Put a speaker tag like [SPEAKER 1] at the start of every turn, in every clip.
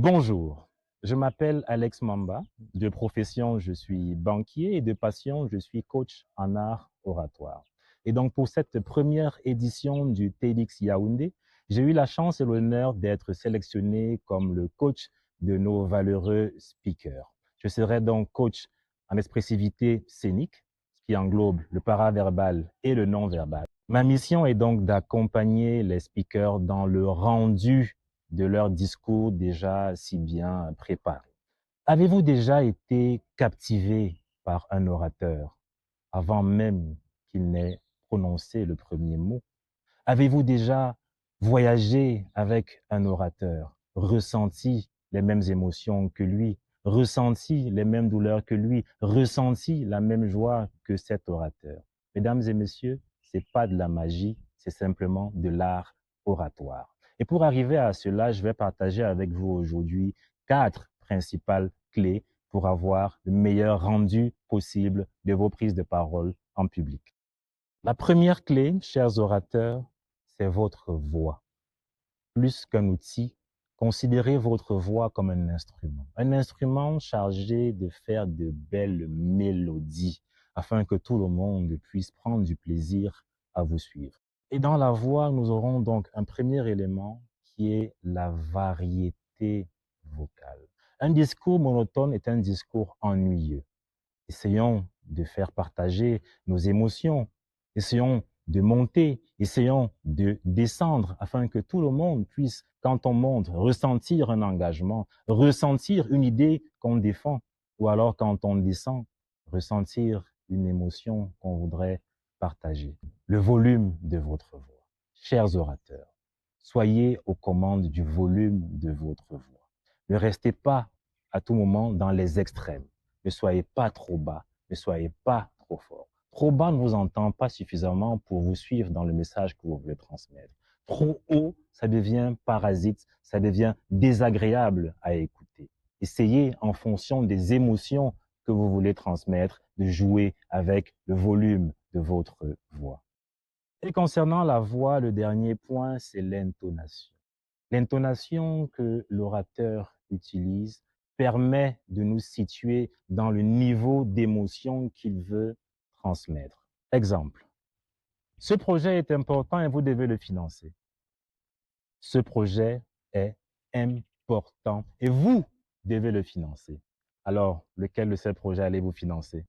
[SPEAKER 1] Bonjour, je m'appelle Alex Mamba. De profession, je suis banquier et de passion, je suis coach en art oratoire. Et donc, pour cette première édition du TEDx Yaoundé, j'ai eu la chance et l'honneur d'être sélectionné comme le coach de nos valeureux speakers. Je serai donc coach en expressivité scénique, ce qui englobe le paraverbal et le non-verbal. Ma mission est donc d'accompagner les speakers dans le rendu de leur discours déjà si bien préparé. Avez-vous déjà été captivé par un orateur avant même qu'il n'ait prononcé le premier mot? Avez-vous déjà voyagé avec un orateur, ressenti les mêmes émotions que lui, ressenti les mêmes douleurs que lui, ressenti la même joie que cet orateur? Mesdames et messieurs, c'est pas de la magie, c'est simplement de l'art oratoire. Et pour arriver à cela, je vais partager avec vous aujourd'hui 4 principales clés pour avoir le meilleur rendu possible de vos prises de parole en public. La première clé, chers orateurs, c'est votre voix. Plus qu'un outil, considérez votre voix comme un instrument. Un instrument chargé de faire de belles mélodies afin que tout le monde puisse prendre du plaisir à vous suivre. Et dans la voix, nous aurons donc un premier élément qui est la variété vocale. Un discours monotone est un discours ennuyeux. Essayons de faire partager nos émotions. Essayons de monter. Essayons de descendre afin que tout le monde puisse, quand on monte, ressentir un engagement, ressentir une idée qu'on défend. Ou alors, quand on descend, ressentir une émotion qu'on voudrait partager. Le volume de votre voix. Chers orateurs, soyez aux commandes du volume de votre voix. Ne restez pas à tout moment dans les extrêmes. Ne soyez pas trop bas, ne soyez pas trop fort. Trop bas ne vous entend pas suffisamment pour vous suivre dans le message que vous voulez transmettre. Trop haut, ça devient parasite, ça devient désagréable à écouter. Essayez, en fonction des émotions que vous voulez transmettre, de jouer avec le volume de votre voix. Et concernant la voix, le dernier point, c'est l'intonation. L'intonation que l'orateur utilise permet de nous situer dans le niveau d'émotion qu'il veut transmettre. Exemple, ce projet est important et vous devez le financer. Ce projet est important et vous devez le financer. Alors, lequel de ces projets allez-vous financer?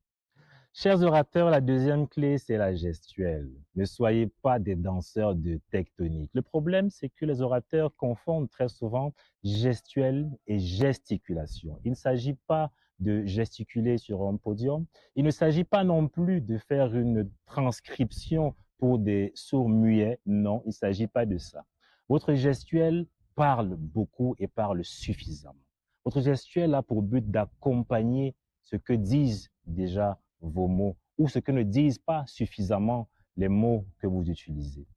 [SPEAKER 1] Chers orateurs, la deuxième clé, c'est la gestuelle. Ne soyez pas des danseurs de tectonique. Le problème, c'est que les orateurs confondent très souvent gestuelle et gesticulation. Il ne s'agit pas de gesticuler sur un podium. Il ne s'agit pas non plus de faire une transcription pour des sourds muets. Non, il ne s'agit pas de ça. Votre gestuelle parle beaucoup et parle suffisamment. Votre gestuelle a pour but d'accompagner ce que disent déjà vos mots ou ce que ne disent pas suffisamment les mots que vous utilisez.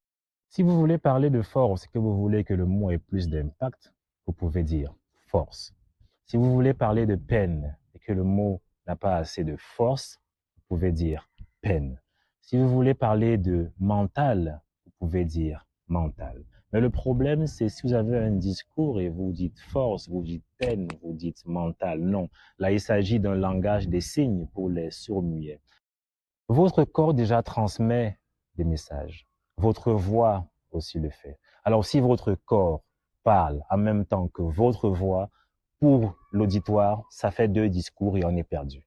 [SPEAKER 1] Si vous voulez parler de force et que vous voulez que le mot ait plus d'impact, vous pouvez dire force. Si vous voulez parler de peine et que le mot n'a pas assez de force, vous pouvez dire peine. Si vous voulez parler de mental, vous pouvez dire mental. Mais le problème, c'est si vous avez un discours et vous dites force, vous dites peine, vous dites mental. Non, là, il s'agit d'un langage des signes pour les sourds-muets. Votre corps déjà transmet des messages. Votre voix aussi le fait. Alors, si votre corps parle en même temps que votre voix, pour l'auditoire, ça fait 2 discours et on est perdu.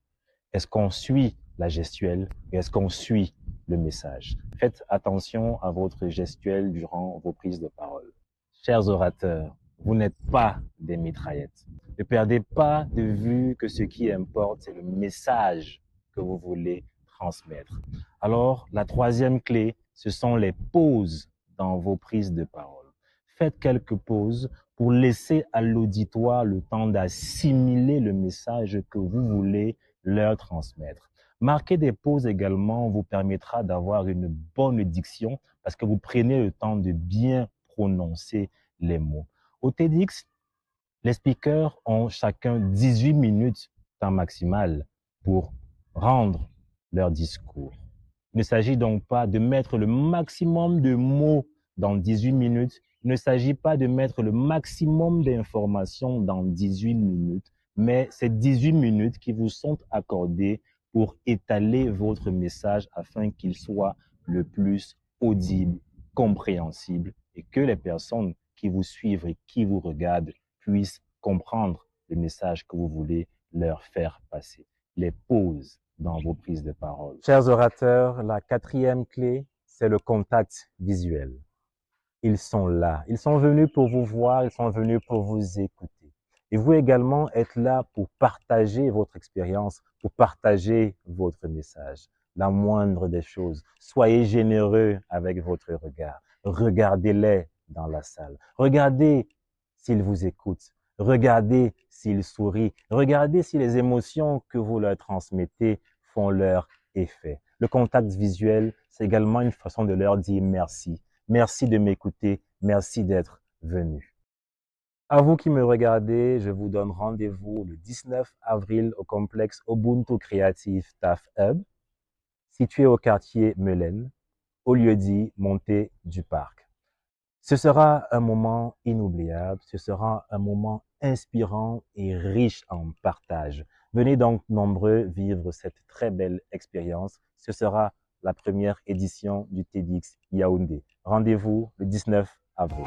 [SPEAKER 1] Est-ce qu'on suit la gestuelle et est-ce qu'on suit le message? Faites attention à votre gestuelle durant vos prises de parole. Chers orateurs, vous n'êtes pas des mitraillettes. Ne perdez pas de vue que ce qui importe, c'est le message que vous voulez transmettre. Alors, la troisième clé, ce sont les pauses dans vos prises de parole. Faites quelques pauses pour laisser à l'auditoire le temps d'assimiler le message que vous voulez leur transmettre. Marquer des pauses également vous permettra d'avoir une bonne diction parce que vous prenez le temps de bien prononcer les mots. Au TEDx, les speakers ont chacun 18 minutes temps maximal pour rendre leur discours. Il ne s'agit donc pas de mettre le maximum de mots dans 18 minutes. Il ne s'agit pas de mettre le maximum d'informations dans 18 minutes, mais c'est 18 minutes qui vous sont accordées pour étaler votre message afin qu'il soit le plus audible, compréhensible et que les personnes qui vous suivent et qui vous regardent puissent comprendre le message que vous voulez leur faire passer. Les pauses dans vos prises de parole. Chers orateurs, la quatrième clé, c'est le contact visuel. Ils sont là. Ils sont venus pour vous voir, ils sont venus pour vous écouter. Et vous également êtes là pour partager votre expérience, pour partager votre message. La moindre des choses, soyez généreux avec votre regard. Regardez-les dans la salle. Regardez s'ils vous écoutent. Regardez s'ils sourient. Regardez si les émotions que vous leur transmettez font leur effet. Le contact visuel, c'est également une façon de leur dire merci. Merci de m'écouter. Merci d'être venu. À vous qui me regardez, je vous donne rendez-vous le 19 avril au complexe Ubuntu Creative Staff Hub, situé au quartier Melaine, au lieu-dit Montée du Parc. Ce sera un moment inoubliable, ce sera un moment inspirant et riche en partage. Venez donc nombreux vivre cette très belle expérience. Ce sera la première édition du TEDx Yaoundé. Rendez-vous le 19 avril.